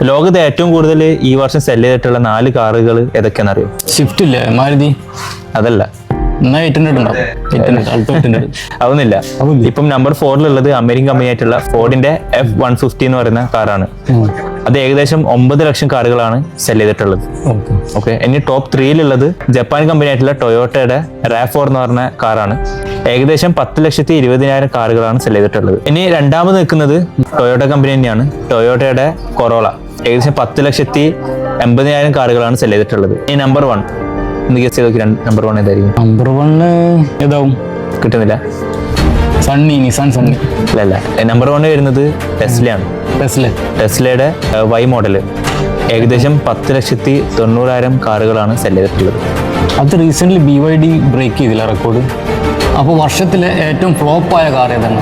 ലോകത്ത് ഏറ്റവും കൂടുതൽ ഈ വർഷം സെല് ചെയ്തിട്ടുള്ള 4 കാറുകൾ ഏതൊക്കെയാണെന്ന് അറിയോ? സ്വിഫ്റ്റ് ഇല്ലേ, മാരുതി? അതല്ല. എന്നാ 800 അതൊന്നുമില്ല. ഇപ്പം നമ്പർ 4 അമേരിക്കൻ കമ്പനി ആയിട്ടുള്ള ഫോർഡിന്റെ F-150 എന്ന് പറയുന്ന കാറാണ്. അത് ഏകദേശം 9 ലക്ഷം കാറുകളാണ് സെല് ചെയ്തിട്ടുള്ളത്. ഓക്കെ. ഇനി ടോപ്പ് 3 ജപ്പാൻ കമ്പനി ആയിട്ടുള്ള ടൊയോട്ടയുടെ RAV4 എന്ന് പറഞ്ഞ കാറാണ്. ഏകദേശം 10,20,000 കാറുകളാണ് സെല് ചെയ്തിട്ടുള്ളത്. ഇനി രണ്ടാമത് നിൽക്കുന്നത് ടൊയോട്ട കമ്പനി തന്നെയാണ്. ടൊയോട്ടയുടെ കൊറോള ഏകദേശം 10,80,000 കാറുകളാണ് സെല് ചെയ്തിട്ടുള്ളത്. ഇനി നമ്പർ 1 എന്ന് ഗസ് ചെയ്ത് നോക്കി. നമ്പർ 1 ഏതായിരിക്കും? നമ്പർ 1 ഏതാവും? കിട്ടുന്നില്ല. നിസാൻ സണ്ണി അല്ല. നമ്പർ 1 വരുന്നത് ടെസ്ലയാണ്. ടെസ്ലയുടെ Y മോഡല് ഏകദേശം 10,90,000 കാറുകളാണ് സെല് ചെയ്തിട്ടുള്ളത്. അത് റീസെന്റ് BYD ബ്രേക്ക് ചെയ്തില്ല റെക്കോർഡ്. അപ്പോൾ വർഷത്തിലെ ഏറ്റവും ഫ്ലോപ്പായ കാർ ഏതാണ്?